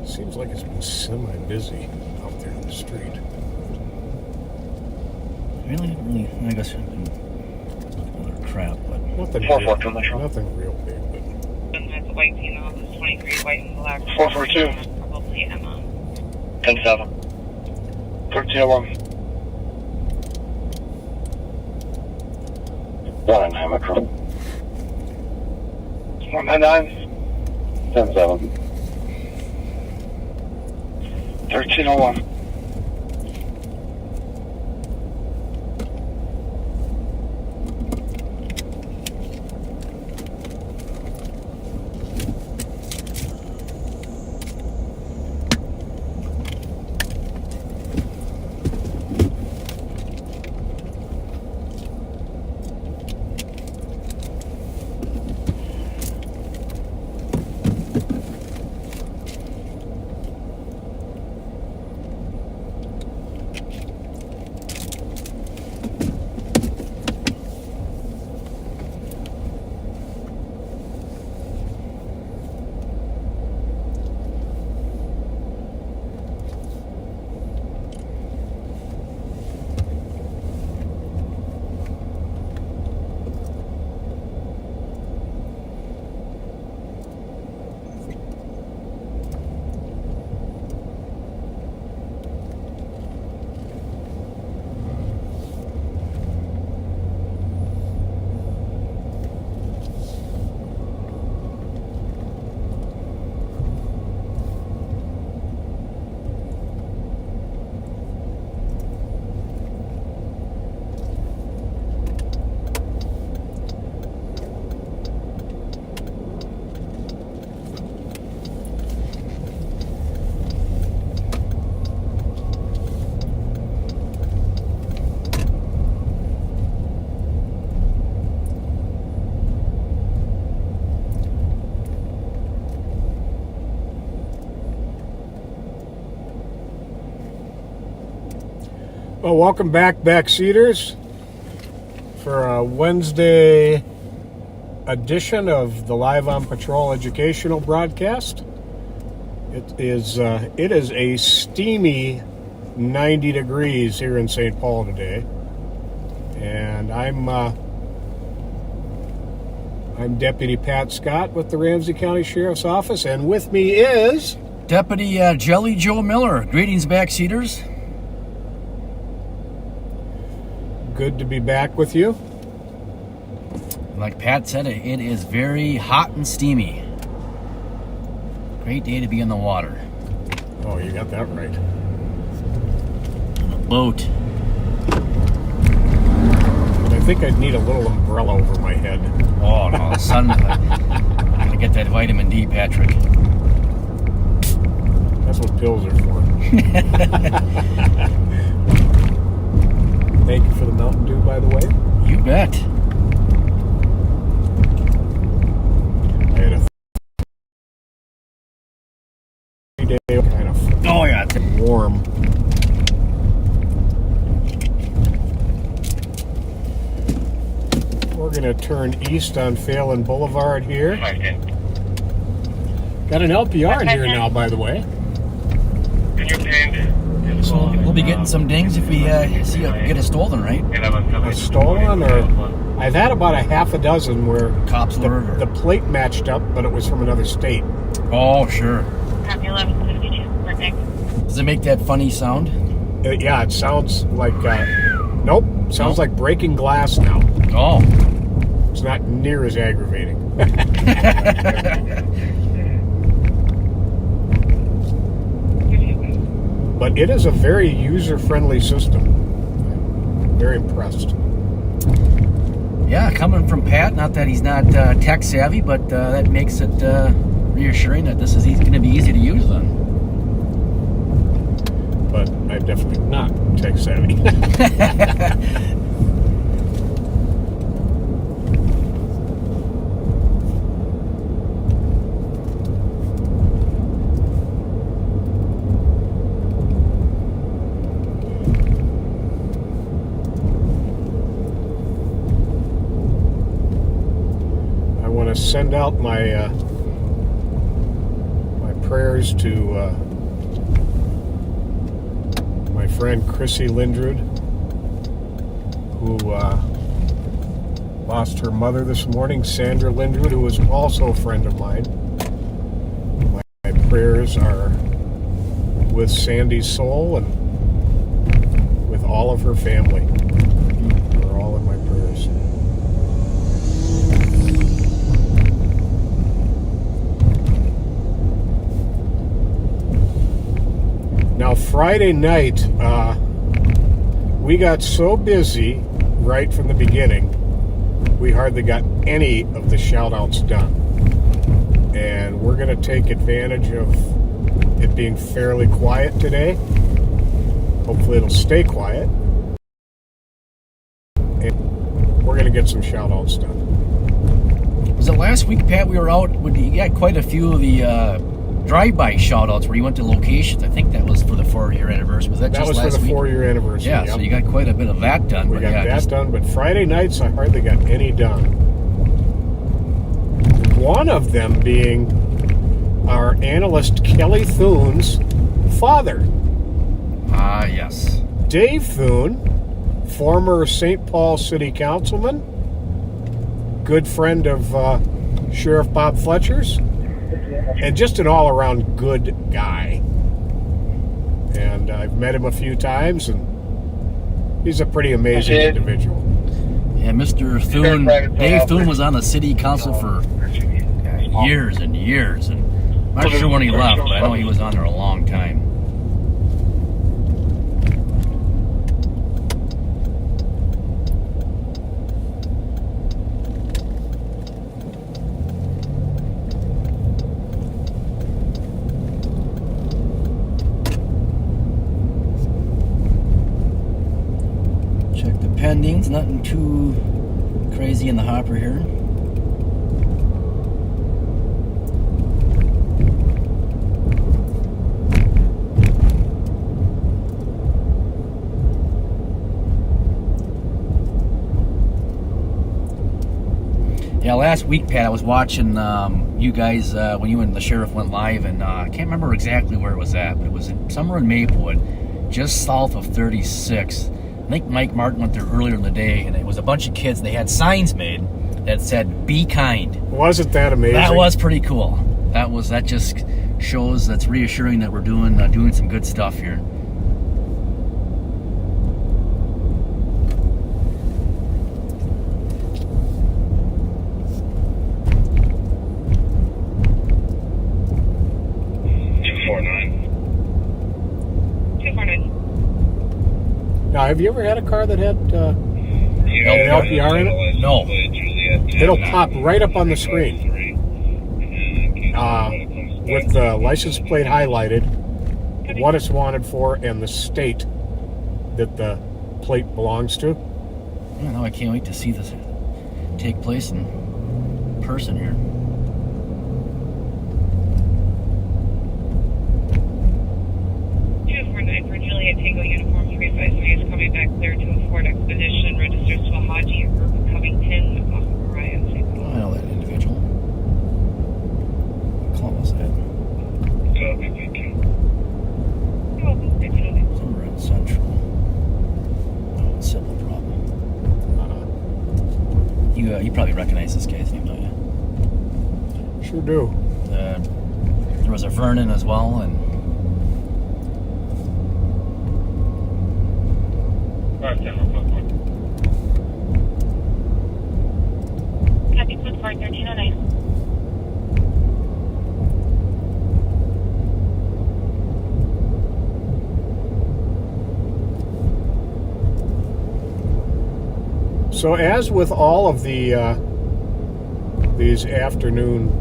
Seems like it's been semi-busy out there on the street. Really? I guess I've been looking at crap, but Nothing 442, nothing real big, but That's a white female who's 23, white and black. 442. Probably Emma. 10-7. 1301. 199, Metro. 199. 10-7. 1301. Well, welcome back, backseaters, for a Wednesday edition of the Live on Patrol educational broadcast. It is a steamy 90 degrees here in St. Paul today, and I'm Deputy Pat Scott with the Ramsey County Sheriff's Office, and with me is Deputy Jelly Joe Miller. Greetings, backseaters. good to be back with you. Like Pat said, it is very hot and steamy. Great day to be in the water. Oh, you got that right. On a boat. I think I'd need a little umbrella over my head. Oh no, the sun. I'm gonna get that vitamin D, Patrick. That's what pills are for. Thank you for the Mountain Dew, by the way. You bet. I had a 3-day kind of Oh yeah. warm. We're going to turn east on Phelan Boulevard here. Got an LPR in here now, by the way. So we'll be getting some dings if we get a stolen, right? A stolen, or I've had about a half a dozen where Cops lured the plate matched up, but it was from another state. Oh sure. Happy 11:52. Perfect. Does it make that funny sound? Yeah, it sounds like nope. Sounds Nope. like breaking glass now. Oh. It's not near as aggravating. But it is a very user-friendly system. I'm very impressed. Yeah, coming from Pat, not that he's not tech savvy, but that makes it reassuring that this is going to be easy to use then. But I'm definitely not tech savvy. I want to send out my prayers to my friend Chrissy Lindrud, who lost her mother this morning, Sandra Lindrud, who was also a friend of mine. My prayers are with Sandy's soul and with all of her family. They're all in my prayers. Now, Friday night, we got so busy right from the beginning, we hardly got any of the shout-outs done. And we're going to take advantage of it being fairly quiet today. Hopefully it'll stay quiet. And we're going to get some shout-outs done. Was it last week, Pat, we were out? You got quite a few of the drive-by shout-outs where you went to locations. I think that was for the 4-year anniversary. Was that just was last for the week? 4-year anniversary. Yeah, yep. so you got quite a bit of that done. We got that done, but Friday nights I hardly got any done. One of them being our analyst Kelly Thune's father. Ah, yes. Dave Thune, former St. Paul City Councilman, good friend of Sheriff Bob Fletcher's, and just an all-around good guy. And I've met him a few times, and he's a pretty amazing individual. Yeah, Mr. Thune, Dave Thune was on the city council for years and years, and I'm not sure when he left, but I know he was on there a long time. Check the pendings, nothing too crazy in the hopper here. Yeah, last week, Pat, I was watching you guys when you and the sheriff went live, and I can't remember exactly where it was at, but it was somewhere in Maplewood, just south of 36. I think Mike Martin went there earlier in the day, and it was a bunch of kids, and they had signs made that said, "Be kind." Wasn't that amazing? That was pretty cool. That just shows, that's reassuring that we're doing some good stuff here. Now, have you ever had a car that had an LPR in it? No. It'll pop right up on the screen with the license plate highlighted, what it's wanted for, and the state that the plate belongs to. Yeah, no, I can't wait to see this take place in person here. 249 for Juliet Tango Uniform 353 is coming back clear to a Ford Expedition, registers to a Haji Group Covington off of Mariah. Oh, I know that individual. What call was that? You're welcome. Somewhere in Central. Oh, simple problem. You probably recognize this guy's name, don't you? Sure do. There was a Vernon as well, and Happy Food Court 1309. So as with all of the these afternoon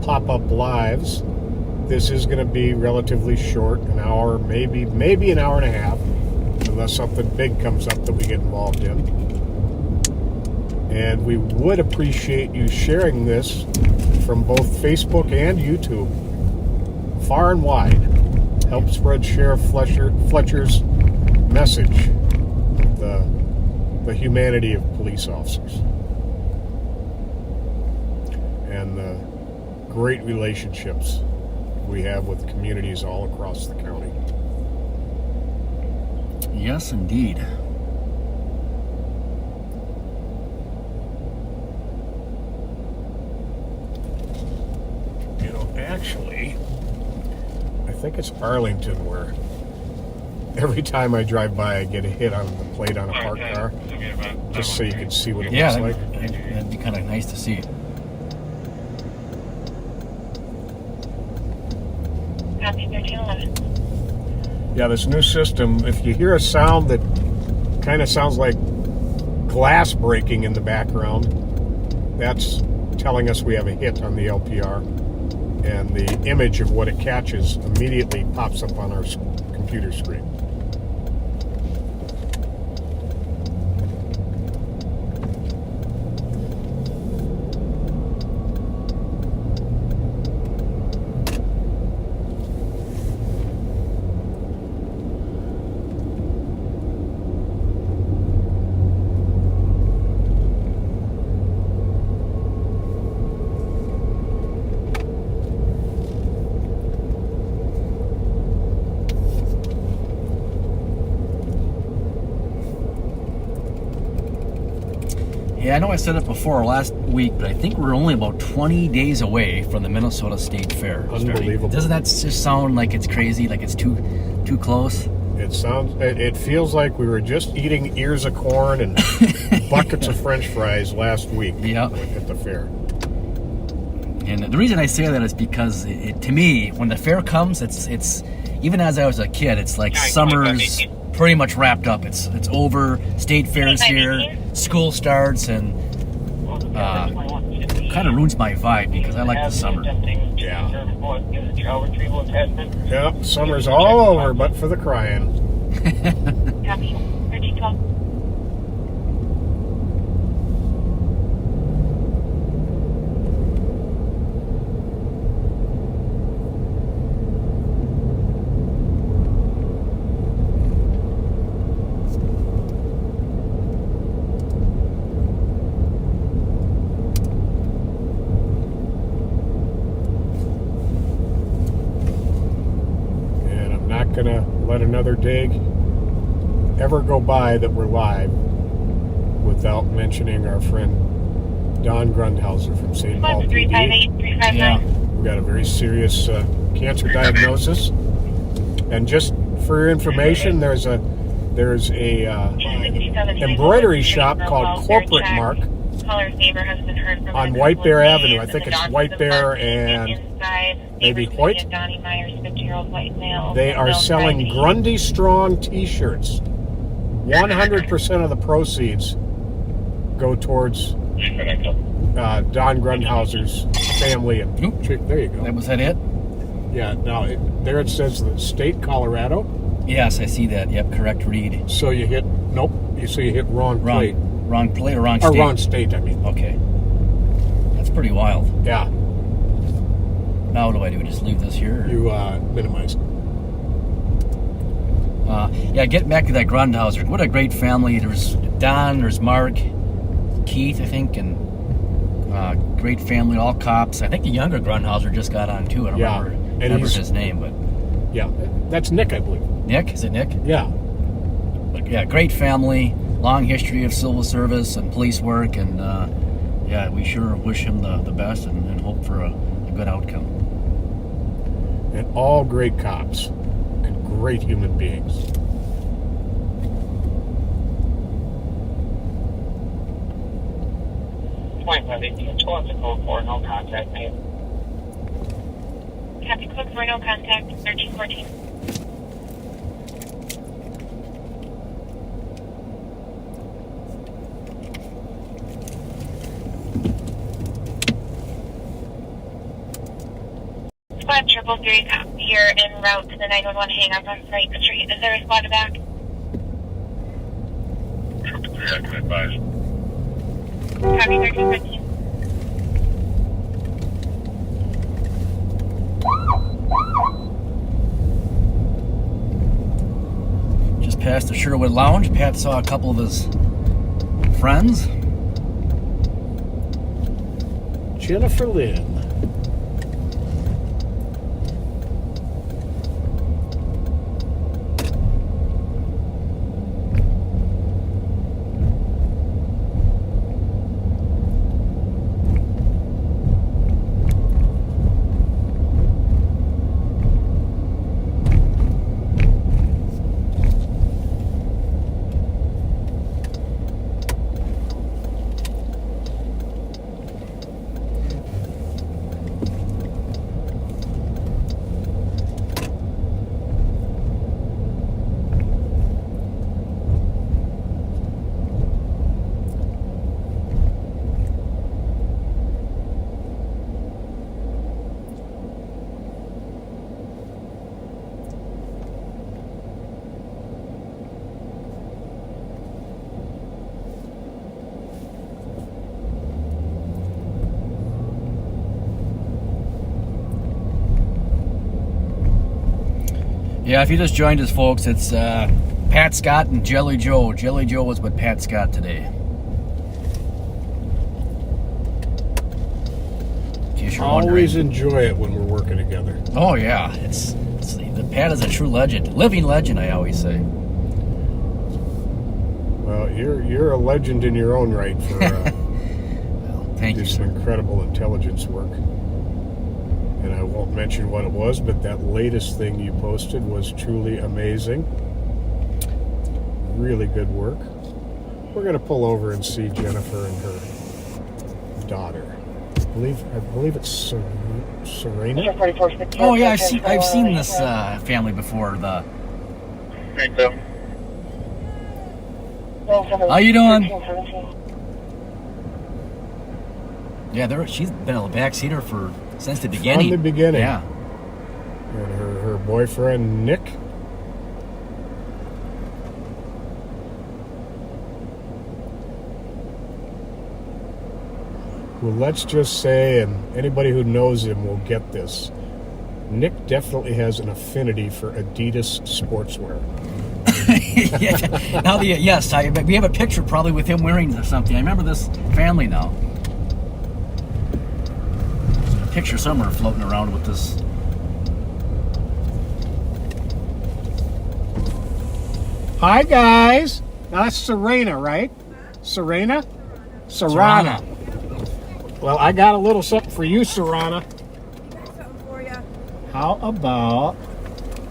pop-up lives, this is going to be relatively short, an hour, maybe an hour and a half, unless something big comes up that we get involved in. And we would appreciate you sharing this from both Facebook and YouTube, far and wide. Help spread Sheriff Fletcher's message, the humanity of police officers, and the great relationships we have with communities all across the county. Yes, indeed. You know, actually, I think it's Arlington where every time I drive by, I get a hit on the plate on a parked car, just so you can see what it Yeah, looks like. that'd be kind of nice to see. Copy 1311. Yeah, this new system, if you hear a sound that kind of sounds like glass breaking in the background, that's telling us we have a hit on the LPR. And the image of what it catches immediately pops up on our computer screen. Yeah, I know I said it before last week, but I think we're only about 20 days away from the Minnesota State Fair. Unbelievable. Doesn't that just sound like it's crazy, like it's too close? It feels like we were just eating ears of corn and buckets of French fries last week at the fair. And the reason I say that is because to me, when the fair comes, it's even as I was a kid, it's like summer's pretty much wrapped up. It's over. State fair's here. School starts, and kind of ruins my vibe because I like the summer. Yeah. Yep, summer's all over, but for the crying. Copy 1312. Gonna let another day ever go by that we're live without mentioning our friend Don Grundhauser from St. Paul PD. 358-359. Yeah. We've got a very serious cancer diagnosis, and just for your information, there's a embroidery shop called Corporate Mark on White Bear Avenue. I think it's White Bear and maybe Hoyt. They are selling Grundy Strong t-shirts. 100% of the proceeds go towards Don Grundhauser's family. And there you go. Was that it? Yeah, now there it says the state Colorado. Yes, I see that. Yep, correct read. So you hit, so you hit wrong plate. Wrong plate or wrong Or state? wrong state, I mean. Okay. That's pretty wild. Yeah. Now what do? Just leave this here? Or? You minimize. Yeah, getting back to that Grundhauser. What a great family. There's Don, there's Mark, Keith, I think, and great family, all cops. I think the younger Grundhauser just got on too. I don't remember his name, but yeah, that's Nick, I believe. Nick? Is it Nick? Yeah. But yeah, great family, long history of civil service and police work, and yeah, we sure wish him the best and hope for a good outcome. And all great cops and great human beings. What's the code for no contact made? Copy code for no contact 1314. Squad 333 here en route to the 911 hang-up on Frank Street. Is there a squad back? 333, I can advise. Copy 1315. Just past the Sherwood Lounge, Pat saw a couple of his friends. Jennifer Lynn. Yeah, if you just joined us, folks, it's Pat Scott and Jelly Joe. Jelly Joe was with Pat Scott today. In case you're Always wondering. enjoy it when we're working together. Oh yeah, it's the Pat is a true legend, living legend. I always say. Well, you're a legend in your own right for Well, thank you, do some sir. incredible intelligence work. And I won't mention what it was, but that latest thing you posted was truly amazing. Really good work. We're going to pull over and see Jennifer and her daughter. I believe it's Serena. Oh yeah, I've seen this family before. How you doing? Yeah, she's been a backseater since the beginning. From the beginning. Yeah. And her boyfriend, Nick. Well, let's just say, and anybody who knows him will get this, Nick definitely has an affinity for Adidas sportswear. Yeah. Now yes, we have a picture probably with him wearing something. I remember this family now. There's a picture somewhere floating around with this. Hi, guys. That's Serena, right? Serena? Serrana. Well, I got a little something for you, Serrana. Something for you. How about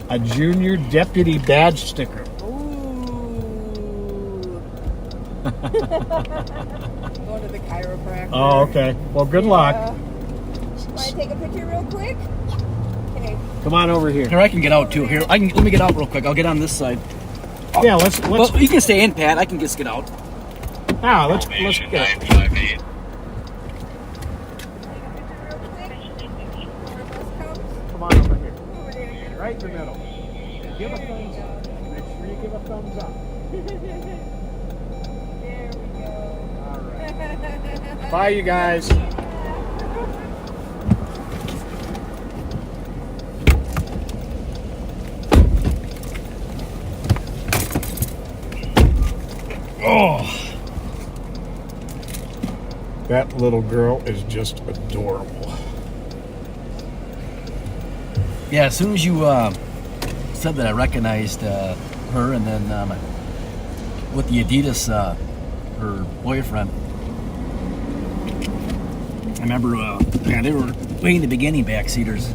a junior deputy badge sticker? Ooh. Going to the chiropractor. Oh, okay. Well, good luck. Want to take a picture real quick? Okay. Come on over here. Here, I can get out too. Here, let me get out real quick. I'll get on this side. Yeah, let's Well, you can stay in, Pat. I can just get out. let's get it. Take a picture real quick before the bus comes. Come on over here. Over there. Right in the middle. Give a thumbs up. Make sure you give a thumbs up. There we go. All right. Bye, you guys. Oh, That little girl is just adorable. yeah. As soon as you said that, I recognized her, and then with the Adidas, her boyfriend. I remember, they were way in the beginning backseaters.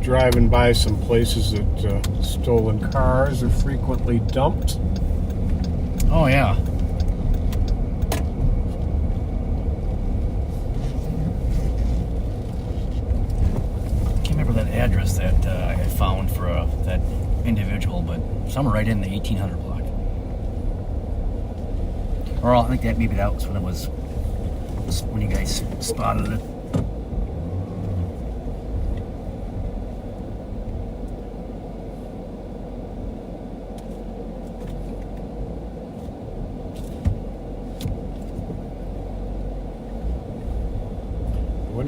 Driving by some places that stolen cars are frequently dumped. Oh yeah. Can't remember that address that I found for that individual, but somewhere right in the 1800 block. Or I think maybe that was when you guys spotted it.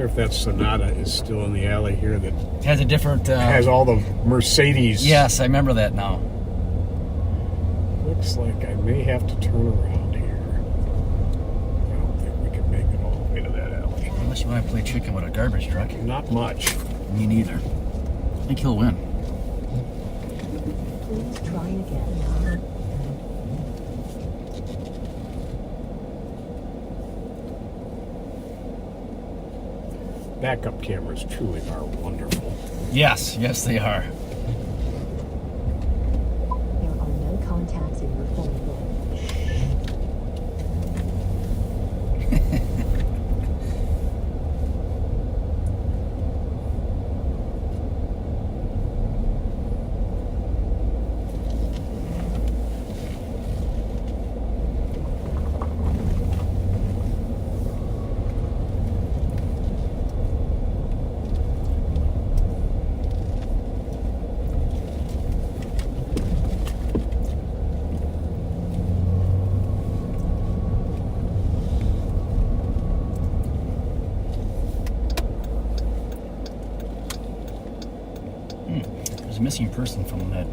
wonder if that Sonata is still in the alley here that It has a different. has all the Mercedes. Yes, I remember that now. Looks like I may have to turn around here. I don't think we can make it all the way to that alley. Unless you want to play chicken with a garbage truck. Not much. Me neither. I think he'll win. Please try again. Backup cameras truly are wonderful. Yes, yes, they are. There are no contacts in your phone book. There's a missing person from that.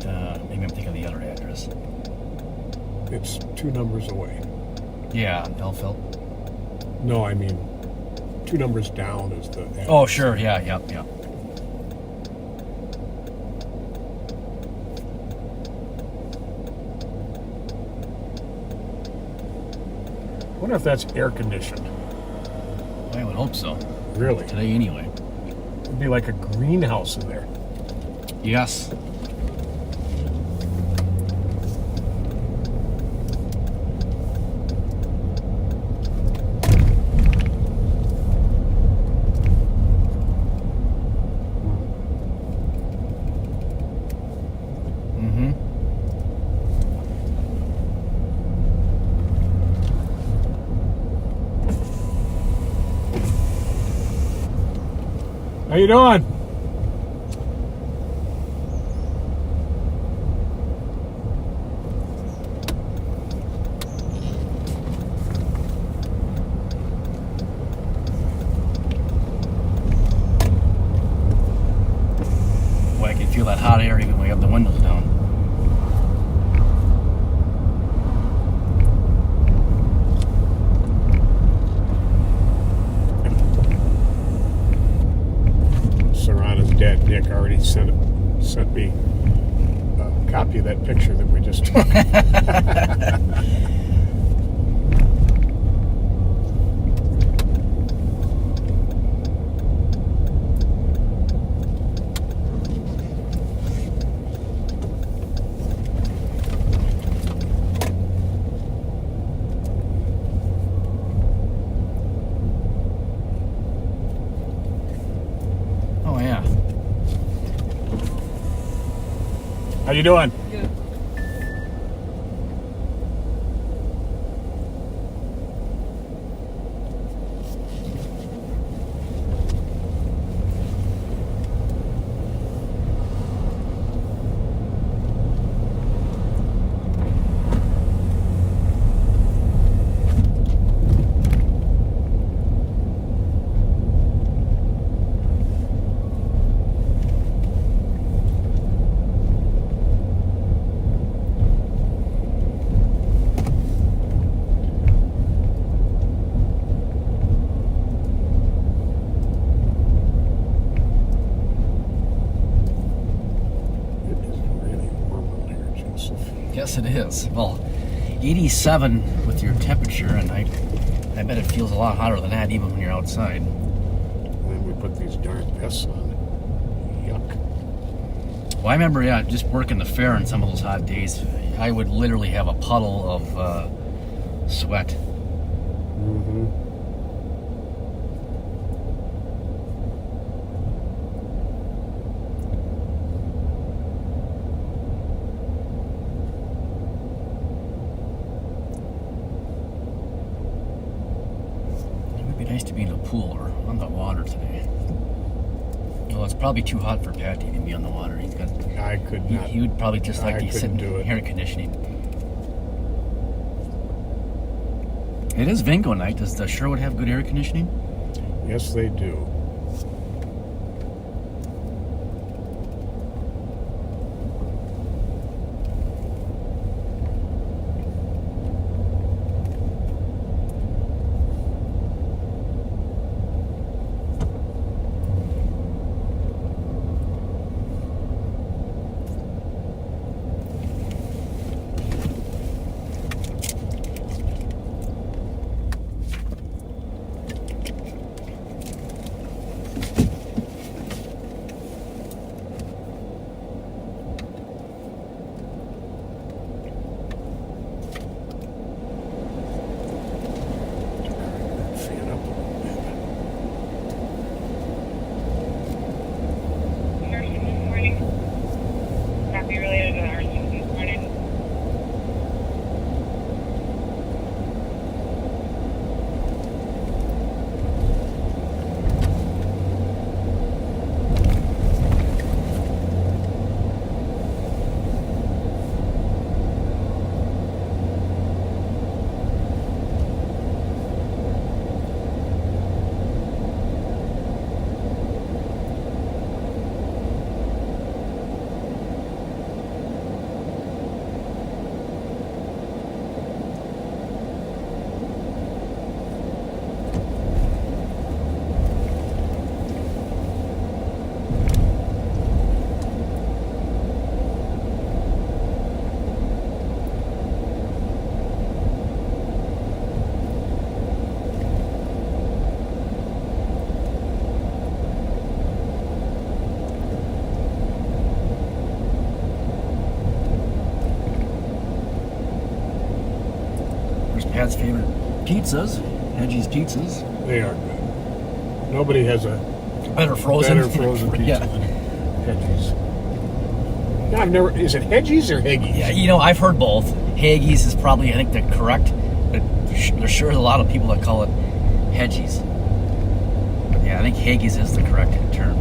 Maybe I'm thinking of the other address. It's 2 numbers away. Yeah, Elfeld. No, I mean 2 numbers down is the address. Oh, sure. Yeah, yep, yep. I wonder if that's air conditioned. I would hope so. Really? Today, anyway. It'd be like a greenhouse in there. Yes. Mm-hmm. How you doing? Boy, I can feel that hot air even when we have the windows down. Serrana's dad, Nick, already sent me a copy of that picture that we just took. Oh, yeah. How you doing? Good. Yes, it is. Well, 87 with your temperature, and I bet it feels a lot hotter than that even when you're outside. And then we put these darn vests on. Yuck. Well, I remember, just working the fair on some of those hot days, I would literally have a puddle of sweat. Mm-hmm. It would be nice to be in a pool or on the water today. Well, it's probably too hot for Pat to even be on the water. He's got. I could not. He would probably just like I to sit in couldn't do it. air conditioning. It is Vingo night. Does the Sherwood have good air conditioning? Yes, they do. Pat's favorite pizzas, Hedgie's Pizzas. They are. Nobody has a Better frozen. better frozen pizza Yeah. than Hedgie's. No, I've never. Is it Hedgie's or Heggies? Yeah, you know, I've heard both. Haggis is probably, I think, the correct, but there's sure a lot of people that call it Hedgie's. But yeah, I think Haggis is the correct term.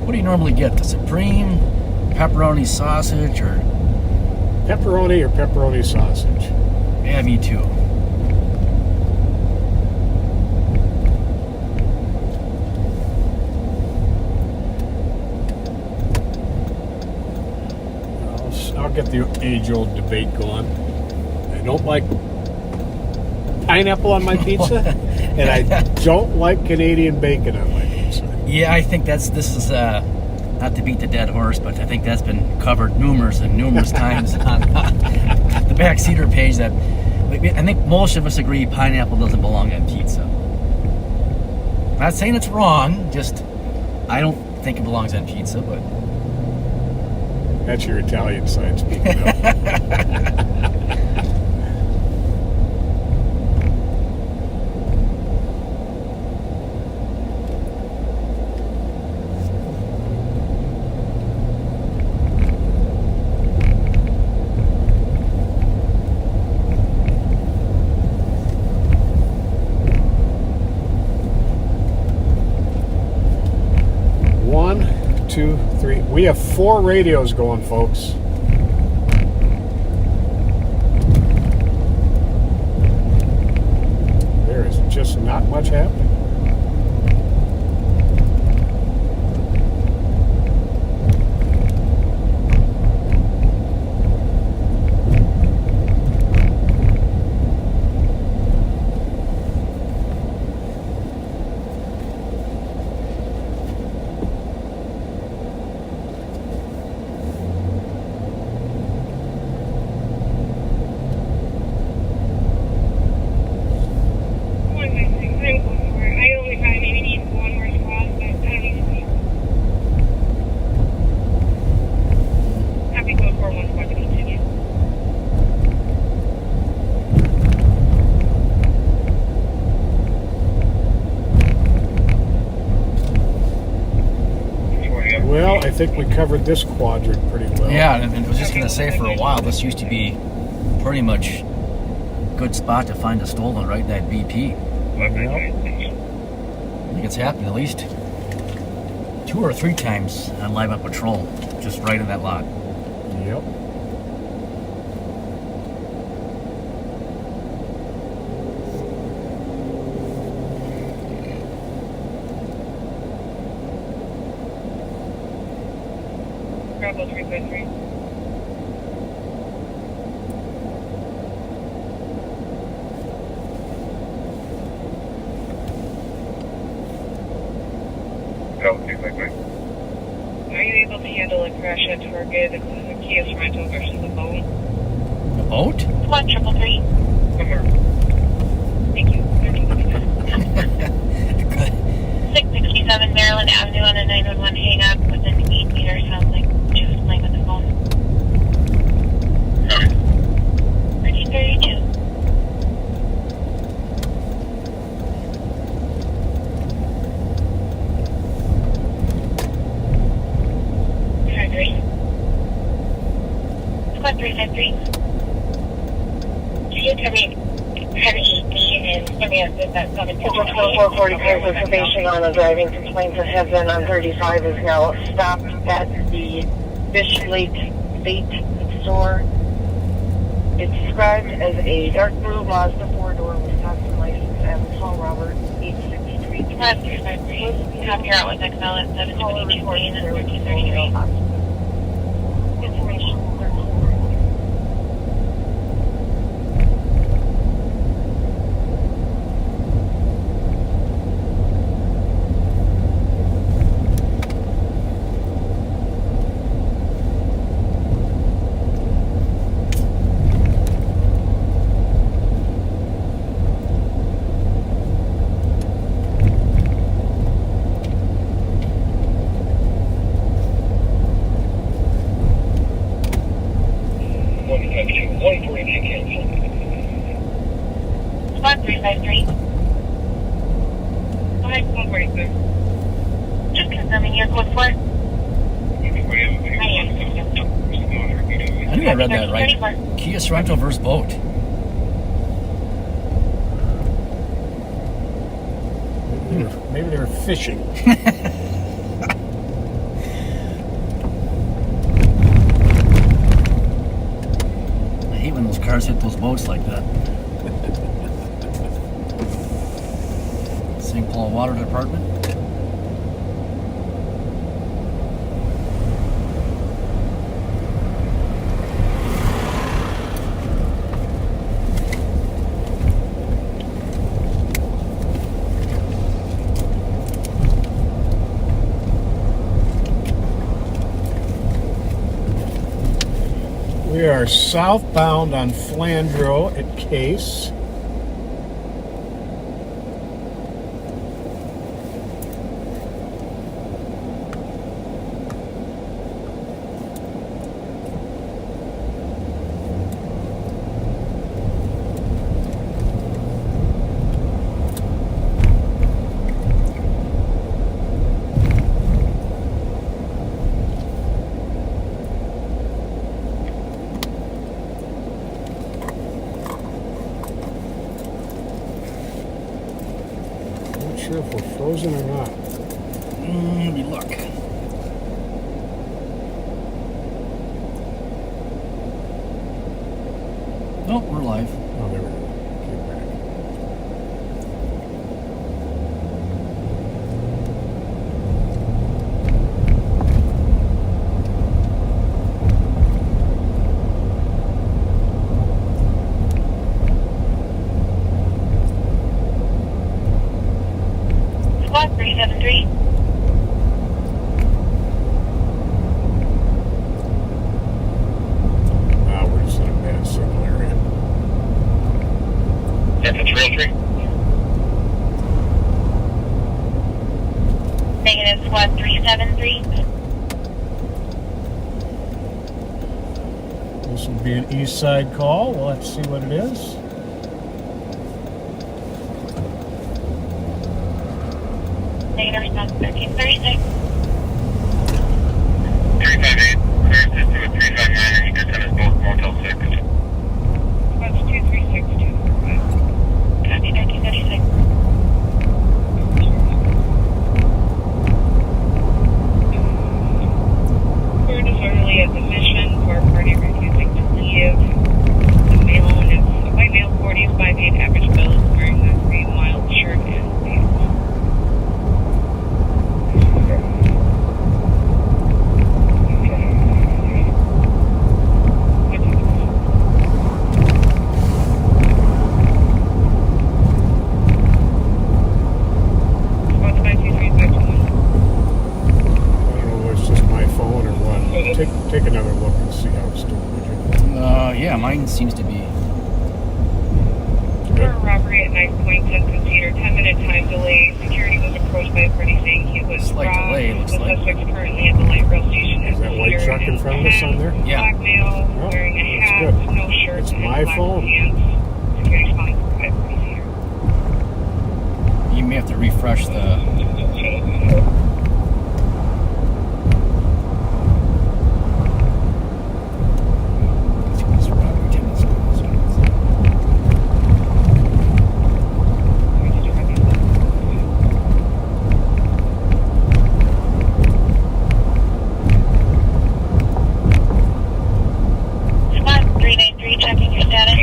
What do you normally get? The Supreme, pepperoni sausage, or? Pepperoni or pepperoni sausage? Yeah, me too. I'll get the age-old debate going. I don't like pineapple on my pizza, and I don't like Canadian bacon on my pizza. Yeah, I think this is not to beat the dead horse, but I think that's been covered numerous times on the Backseater page. That I think most of us agree pineapple doesn't belong on pizza. Not saying it's wrong, just I don't think it belongs on pizza, but That's your Italian side speaking up. One, two, three. We have 4 radios going, folks. There is just not much happening. I only probably maybe need one more squad, but I don't need to. Happy code for one squad to continue. Well, I think we covered this quadrant pretty well. yeah, and I was just gonna say, for a while this used to be pretty much a good spot to find a stolen, right? That BP. I think it's happened at least 2 or 3 times on Live on Patrol, just right in that lot. Yep. Bravo 353. Are you able to handle a crash at Target, the Kia Sorrento versus the boat? A boat? 1333. Thank you. 667 Maryland Avenue on a 911 hang up within 8 meters. Sounds like she was playing with the phone. 1332. Squad 353. Can you tell me heavy EP and somebody else did that 445 information on a driving complaint that has been on 35 is now stopped at the Fish Lake Bait store. It's described as a dark blue Mazda 4-door Wisconsin license and Paul Robert 863. Squad 353. Copy out with XL at 722 Lane and 1333. Information 13. Hi, 146. Just confirming your code for it. I knew I read that right. Kia Sorento versus boat. Maybe they were fishing. I hate when those cars hit those boats like that. St. Paul Water Department. We are southbound on Flandreau at Case. Not sure if we're frozen or not. Let me look. Nope, we're live. Oh, there we go. Keep back. Squad 373. We're just in a bad signal area. That's a trail 3. Negative squad 373. This will be an east side call. We'll have to see what it is. Negative response 1336. 358. Clear system at 359. You can send us both Motel 6. Squad's 236-245. Copy 1336. We're disorderly at the mission for a party refusing to leave. The white male 40s, 5'8" average build, wearing a green mild shirt and pants. Squad's 523-521. I don't know if it's just my phone or what. Take another look and see how it's doing, would you? Yeah, mine seems to be. For a robbery at knife point, 10 considered 10-minute time delay. Security was approached by a party saying he was Slight robbed. delay, looks The like. suspect's currently at the light rail station. Is that white truck in front of us on there? Yeah. Black male, Oh, wearing a that's hat, good. no shirt, It's and my black phone. pants. Security responding for 5 parties here. You may have to refresh the. Squad 393, checking your status.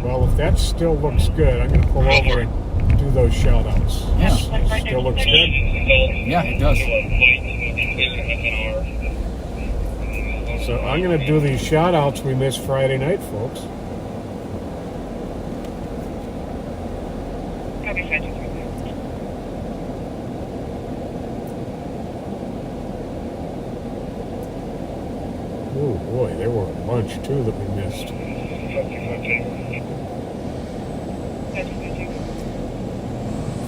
Well, if that still looks good, I'm going to pull over and do those shout outs. Yeah. Still looks good? Yeah, it does. So I'm going to do these shout outs we missed Friday night, folks. Copy 523. Oh boy, there were a bunch too that we missed. 523.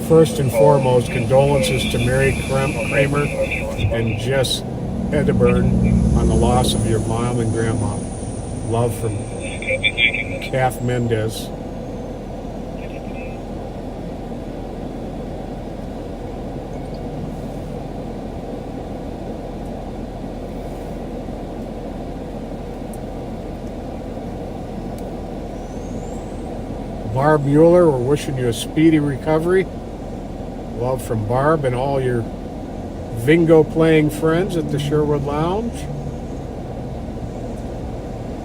First and foremost, condolences to Mary Kramer and Jess Edeburn on the loss of your mom and grandma. Love from Kath Mendez. Barb Mueller, we're wishing you a speedy recovery. Love from Barb and all your Vingo playing friends at the Sherwood Lounge.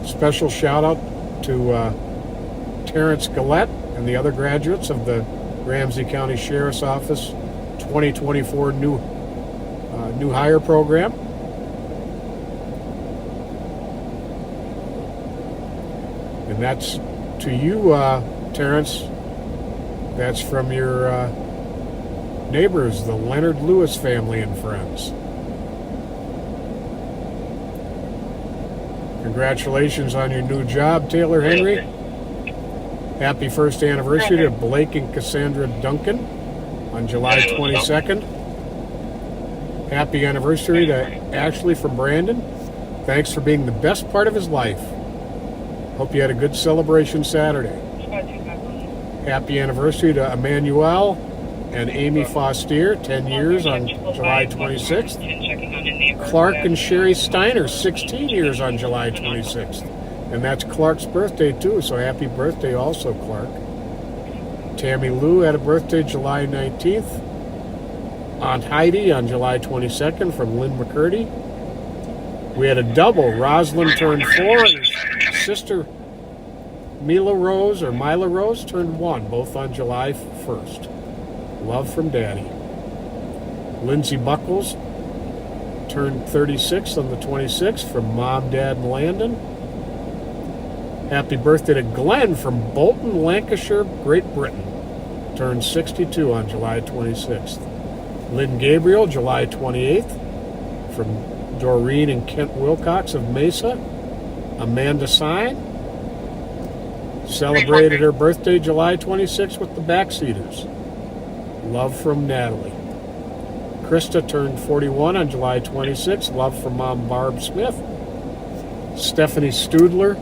Special shout out to Terrence Gillette and the other graduates of the Ramsey County Sheriff's Office 2024 new hire program. And that's to you, Terrence. That's from your neighbors, the Leonard Lewis family and friends. Congratulations on your new job, Taylor Henry. Happy first anniversary to Blake and Cassandra Duncan on July 22nd. Happy anniversary to Ashley from Brandon. Thanks for being the best part of his life. Hope you had a good celebration Saturday. Happy anniversary to Emmanuel and Amy Foster, 10 years on July 26th. Clark and Sherry Steiner, 16 years on July 26th. And that's Clark's birthday too, so happy birthday also, Clark. Tammy Lou had a birthday July 19th. Aunt Heidi on July 22nd from Lynn McCurdy. We had a double. Rosalind turned 4 and her sister Mila Rose turned 1, both on July 1st. Love from Daddy. Lindsay Buckles turned 36 on the 26th from Mom, Dad, and Landon. Happy birthday to Glenn from Bolton, Lancashire, Great Britain. Turned 62 on July 26th. Lynn Gabriel, July 28th, from Doreen and Kent Wilcox of Mesa. Amanda Sine celebrated her birthday July 26th with the Backseaters. Love from Natalie. Krista turned 41 on July 26th. Love from Mom Barb Smith. Stephanie Studler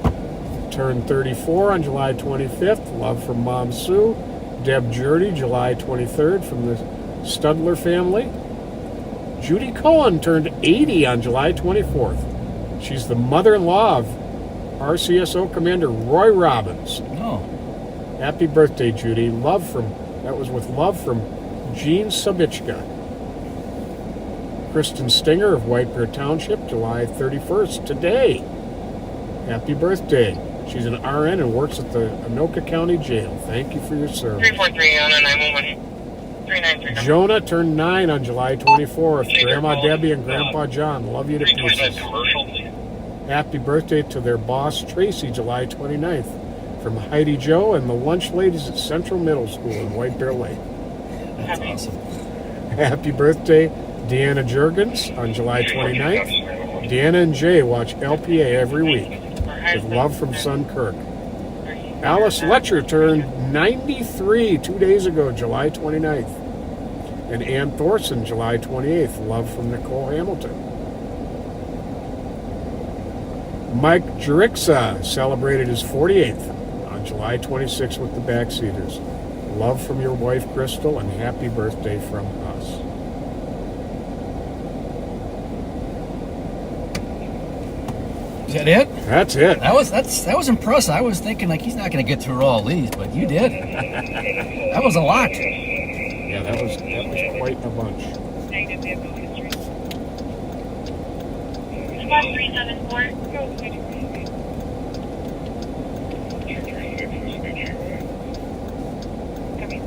turned 34 on July 25th. Love from Mom Sue. Deb Jurdy, July 23rd, from the Studler family. Judy Cohen turned 80 on July 24th. She's the mother-in-law of RCSO Commander Roy Robbins. Oh. Happy birthday, Judy. That was with love from Jean Sabichka. Kristen Stinger of White Bear Township, July 31st, today. Happy birthday. She's an RN and works at the Anoka County Jail. Thank you for your service. 343 on 911. 393. Jonah turned 9 on July 24th. Grandma Debbie and Grandpa John, love you to pieces. Happy birthday to their boss, Tracy, July 29th. From Heidi Joe and the lunch ladies at Central Middle School in White Bear Lake. That's awesome. Happy birthday, Deanna Jurgens, on July 29th. Deanna and Jay watch LPA every week. With love from Son Kirk. Alice Letcher turned 93 2 days ago, July 29th. And Ann Thorson, July 28th. Love from Nicole Hamilton. Mike Jerixa celebrated his 48th on July 26th with the Backseaters. Love from your wife, Crystal, and happy birthday from us. Is that it? That's it. That was impressive. I was thinking like he's not going to get through all these, but you did. That was a lot. Yeah, that was quite a bunch. Negative vehicle history. Squad 374. Coming.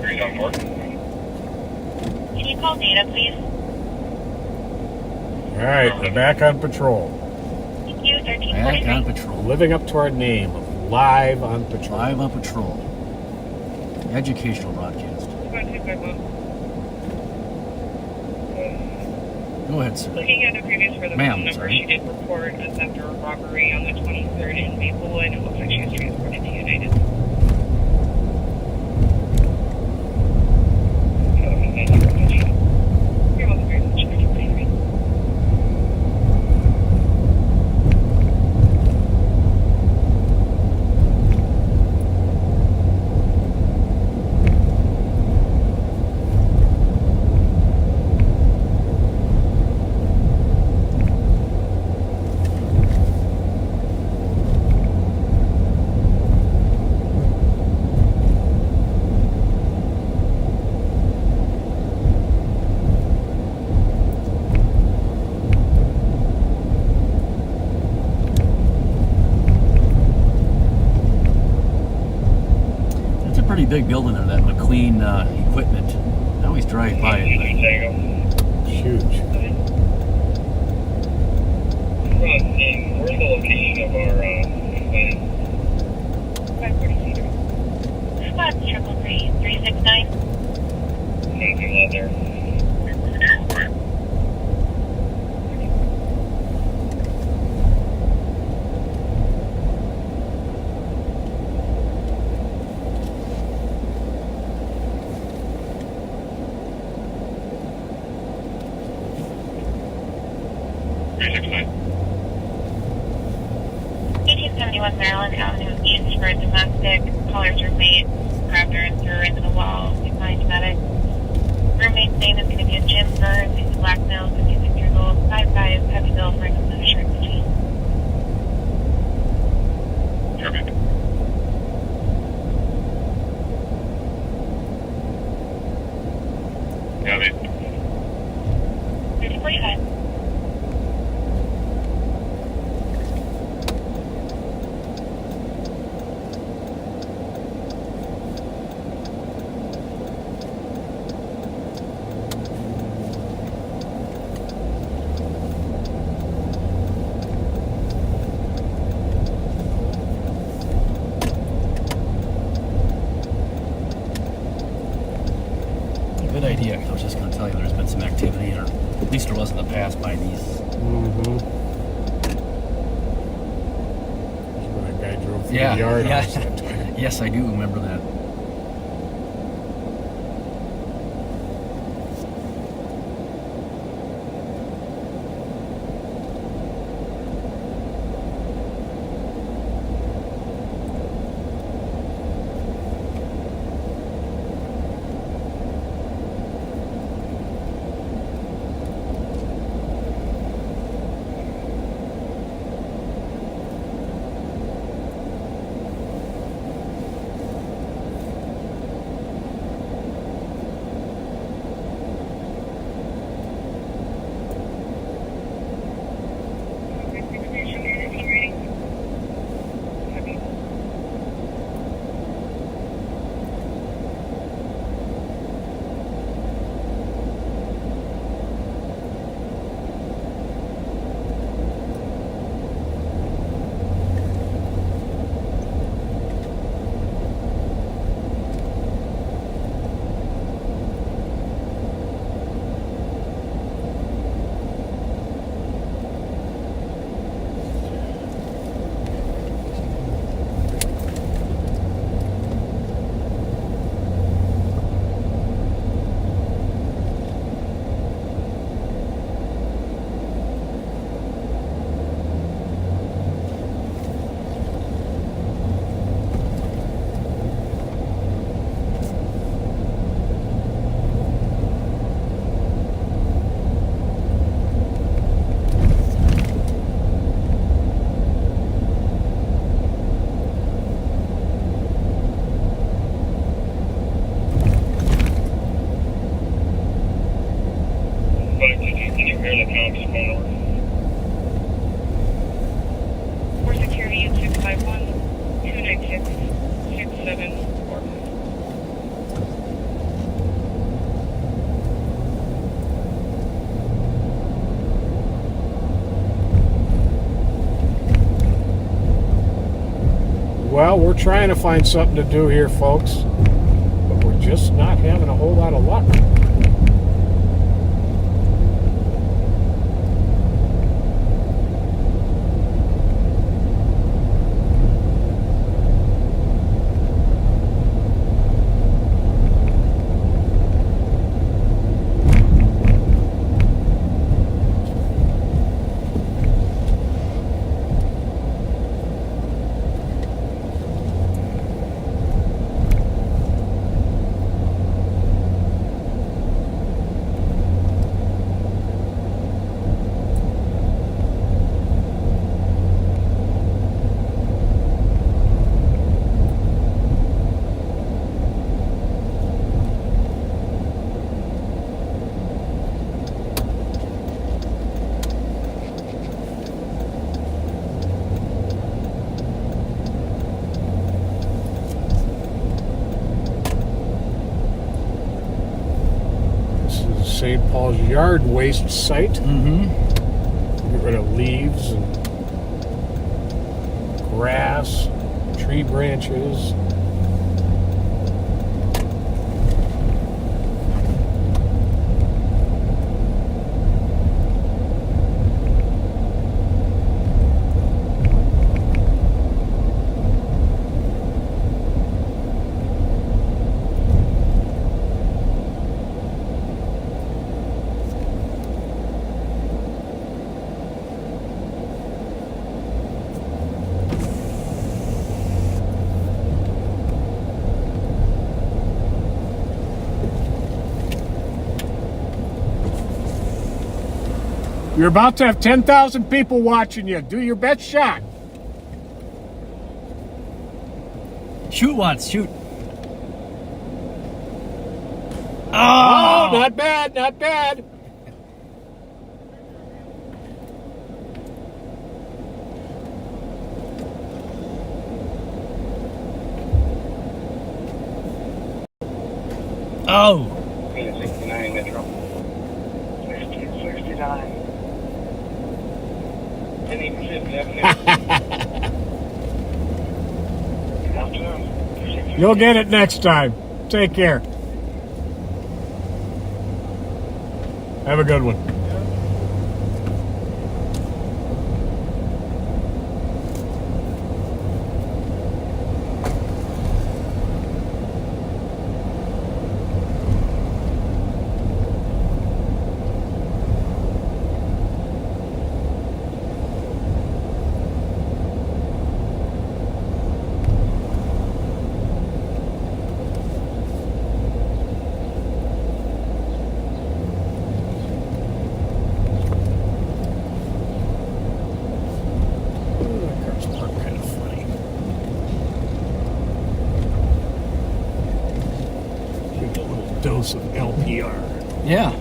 374. Can you call data, please? All right, we're back on patrol. Thank you. Back 1343. on patrol. Living up to our name of Live on Patrol. Live on patrol. Educational broadcast. Squad 251. Go ahead, sir. Looking at the previous for the Ma'am, phone number, sorry. she did report a theft or robbery on the 23rd in Maplewood. It looks like she was transported to United. Thank you very much. You're welcome very much. 1343. pretty big building there, that McQueen equipment. I always drive by it. Huge. Where's the location of our plan? 540 Spot 333-369. Anything out there? Maryland Avenue East for domestic. Caller's roommate grabbed her and threw her into the wall. We find medic. Roommate's name is going to be a Jim Burns. He's a black male, 56 years old, 5'5", heavy build, wearing a blue shirt and jeans. Perfect. Got it. 3045. Good idea. I was just going to tell you there's been some activity, or at least there was in the past by these. Mm-hmm. That's when that guy drove through the yard house that time. Yes, I do remember that. Can you hear the cops phone over? For security, it's 651-296-6745. Well, we're trying to find something to do here, folks, but we're just not having a whole lot of luck. St. Paul's Yard waste site. Mm-hmm. Get rid of leaves and grass, tree branches. You're about to have 10,000 people watching you. Do your best shot. Shoot once, shoot. Oh, not bad, not bad. Oh. 69 Metro. 69. 10 You'll get it next time. Take care. Have a good one. Dose of LPR. Yeah.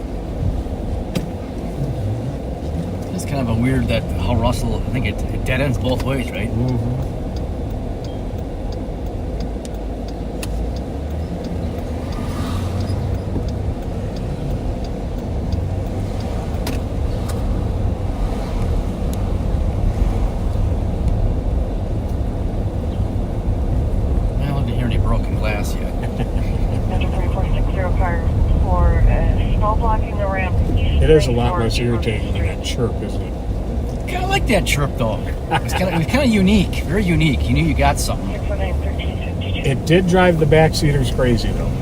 It's kind of a weird that how Russell, I think it dead ends both ways, right? Mm-hmm. I don't hear any broken glass yet. Metro 3460 car for snow blocking the ramp. It is a lot less irritating than that chirp, isn't it? Kind of like that chirp though. It was kind of unique, very unique. You knew you got something. 619-1352. It did drive the backseaters crazy, though.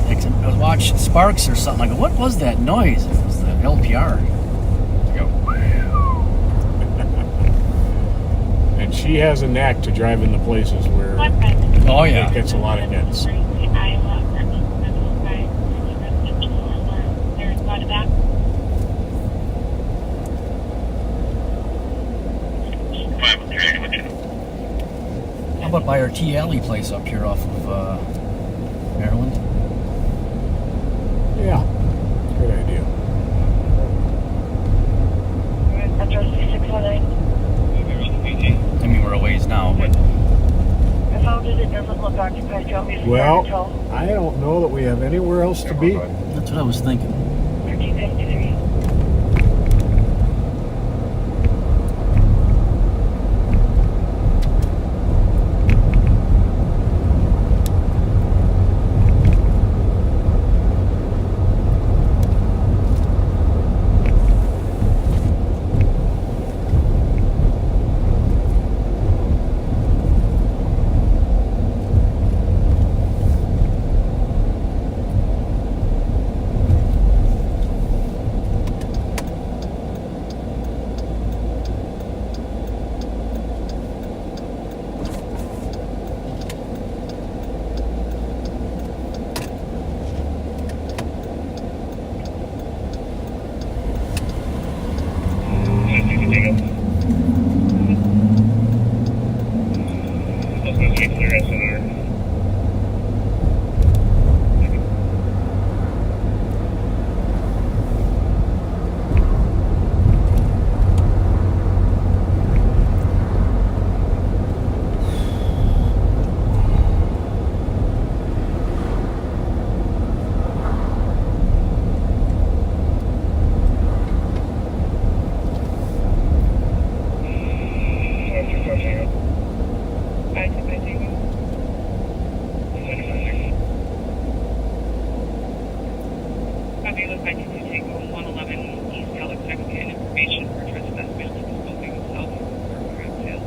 I was watching Sparks or something. I go, what was that noise? It was the LPR. I go, And she has a knack to drive into places where oh it yeah. gets a lot of hits. How about by our T Alley place up here off of Maryland? Yeah, good idea. Metro 619. I mean, we're a ways now, but I found it. It doesn't look occupied. Do you want me to Well, start until I don't know that we have anywhere else to be. that's what I was thinking. 1353? Copy with my 2 Tango 111 East Alex Mexican information for trespass mail to disposing of self for crap sale.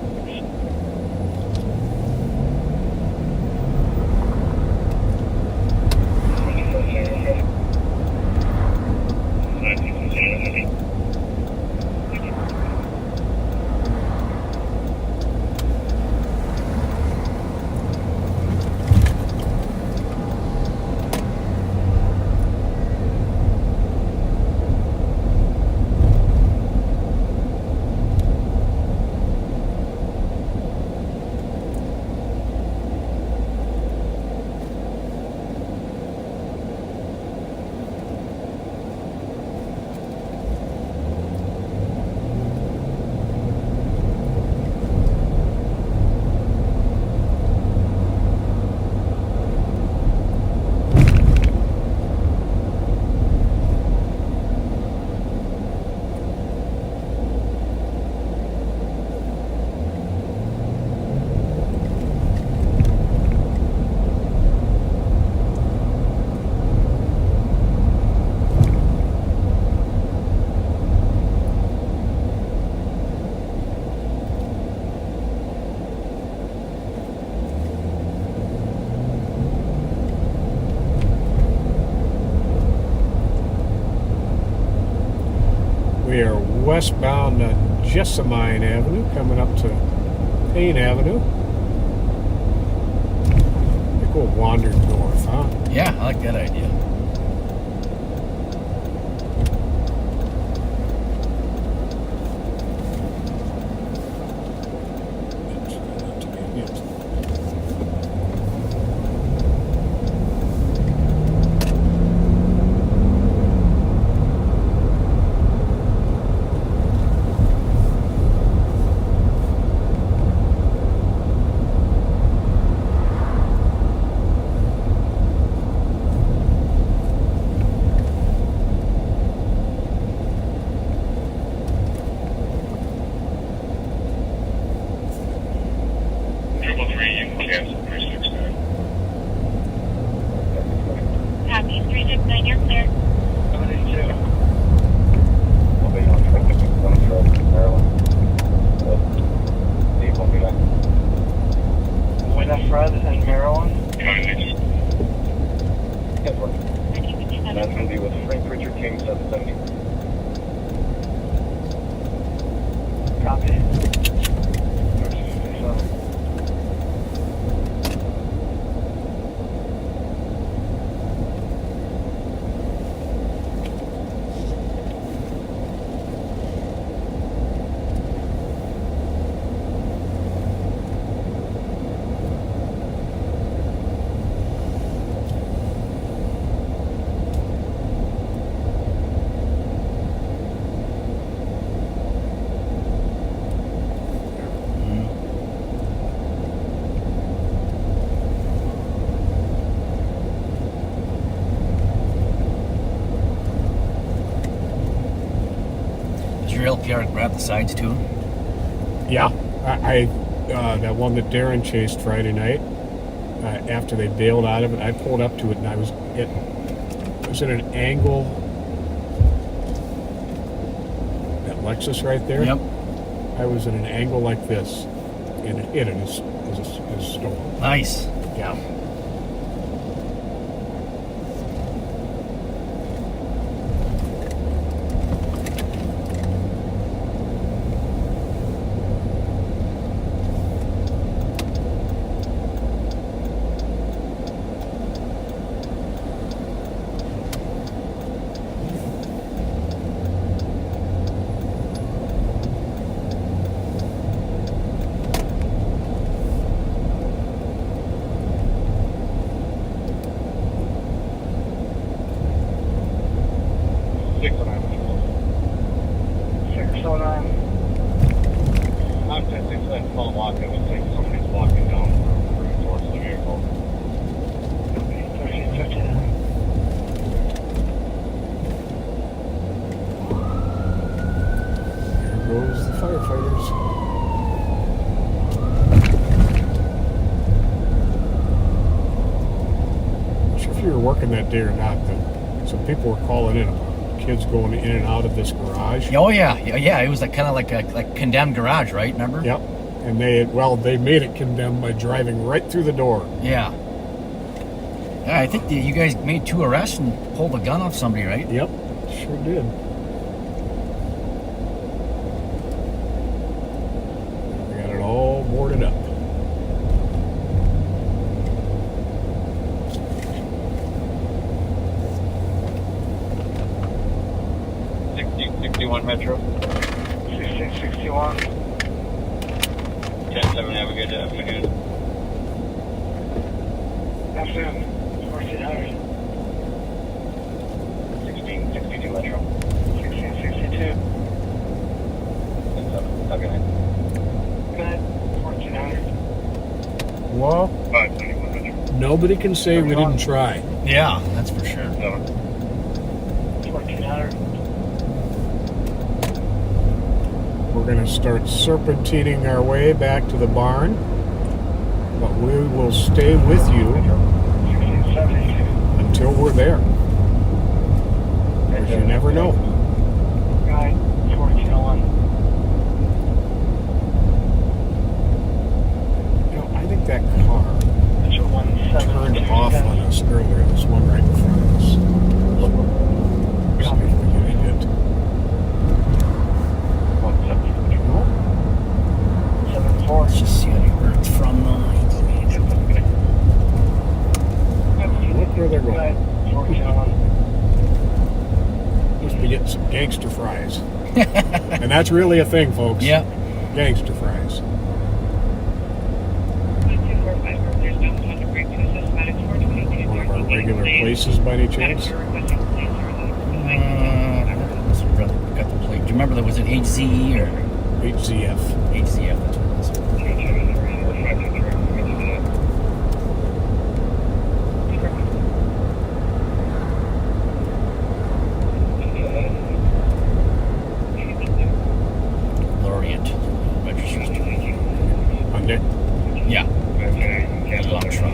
We are westbound on Jessamine Avenue, coming up to Payne Avenue. I think we'll wander north, huh? Yeah, I like that idea. Copy 369, you're clear. Fred in Maryland. And That's going to be with Frank Richard King 770. Copy. Your LPR grab the sides too? Yeah, I that one that Darren chased Friday night. After they bailed out of it, I pulled up to it and I was at an angle. That Lexus right there. Yep. I was at an angle like this, and it hit it as stolen. Nice. Yeah. working that day or not. Some people were calling in about kids going in and out of this garage. Oh yeah. It was like kind of like a condemned garage, right? Remember? Yep. And they made it condemned by driving right through the door. Yeah. Yeah, I think you guys made 2 arrests and pulled a gun off somebody, right? Yep, sure did. We got it all boarded up. Metro. 1661. 10-7, have a good afternoon. Afternoon. 1400. 1662 Metro. 1662. 10-7, have a good night. Good night. 1400. Well, 571 Metro. nobody can say we didn't try. Yeah, that's for sure. 1400. We're going to start serpentining our way back to the barn, but we will stay with you 1672. until we're there. Because you never know. Guy, 1401. You know, I think that car Metro 17. turned off on us earlier. This one right in front of us. See if we can get it. 74. Let's just see where it's from though. Look where they're going. 1401. Must be getting some gangster fries. And that's really a thing, folks. Yep. Gangster fries. 2245, there's no contact break to systematic 422. One of our regular places by any chance? Got the plate. Do you remember that was it HZE or HZF. HZF? That's what it was. Lorient registers. Hyundai. Yeah. A long truck.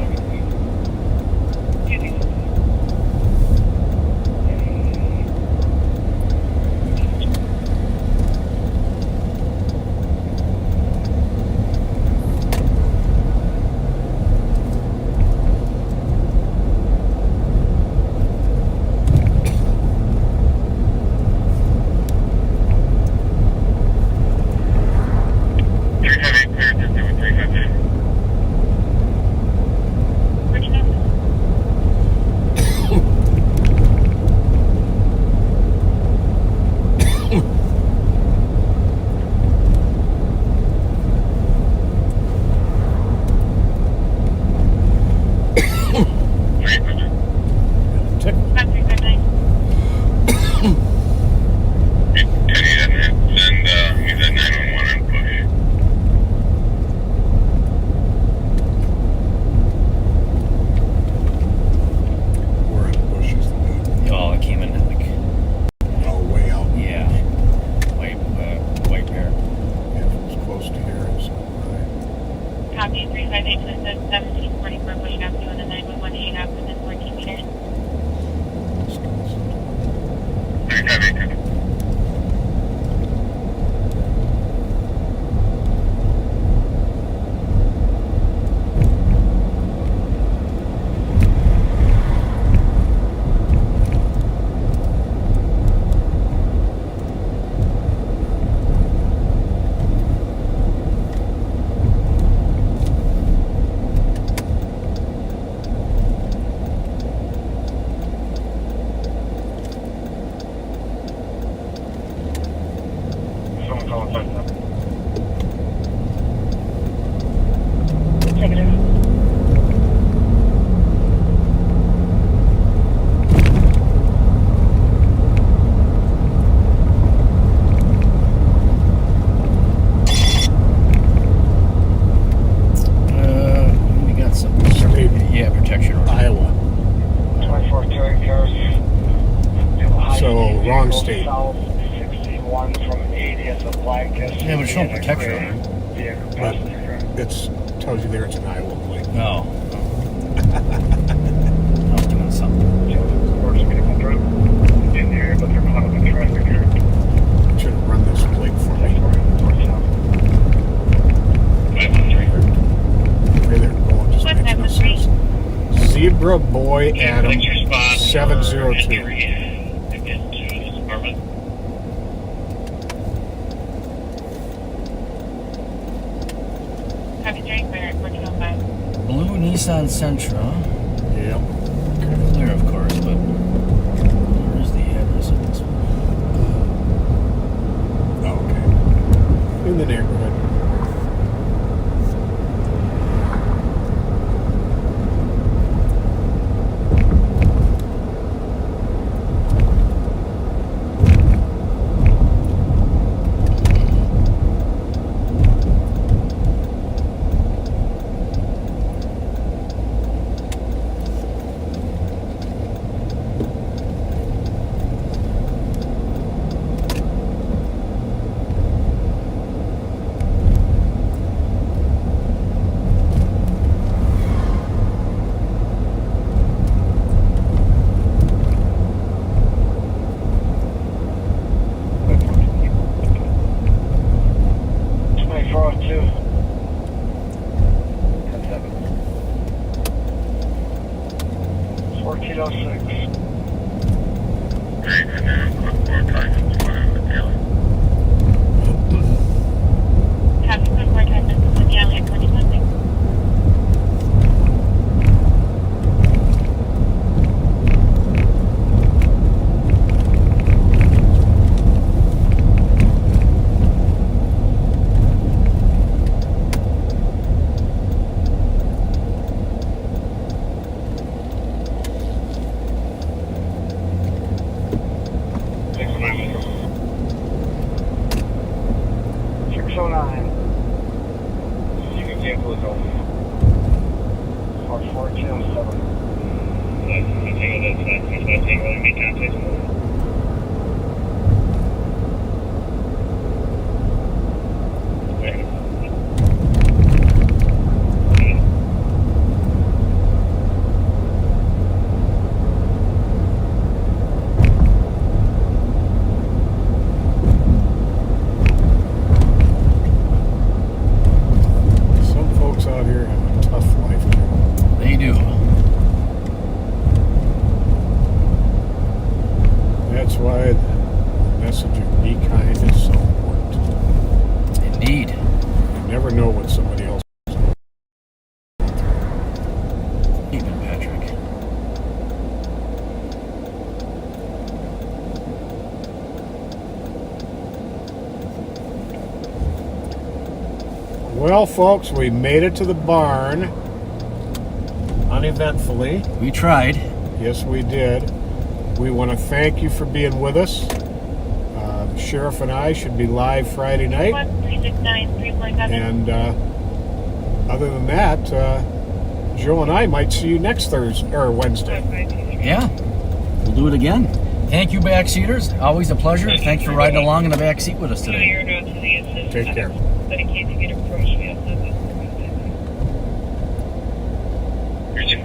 Copy 358 to assist 1744 pushing up to the 911 up within 14 meters. 358. Wrong state. South 61 from 80 at the Blanket. Yeah, but it's showing protection. But it tells you there it's an Iowa plate. No. I was doing something. Zebra Boy Adam Next response 702. again to this apartment. Copy 3, clear at 1405. Blue Nissan Sentra. Yep. Clear, of course, but where is the address of this one? Okay. In the neighborhood. Well, folks, we made it to the barn uneventfully. We tried. Yes, we did. We want to thank you for being with us. The sheriff and I should be live Friday night. 1369347. And other than that, Joe and I might see you next Thursday or Wednesday. Yeah, we'll do it again. Thank you, backseaters. Always a pleasure. Thanks for riding along in the back seat with us No, today. you're not to the assist. Take care. But in case you get approached, we also have this. Here's your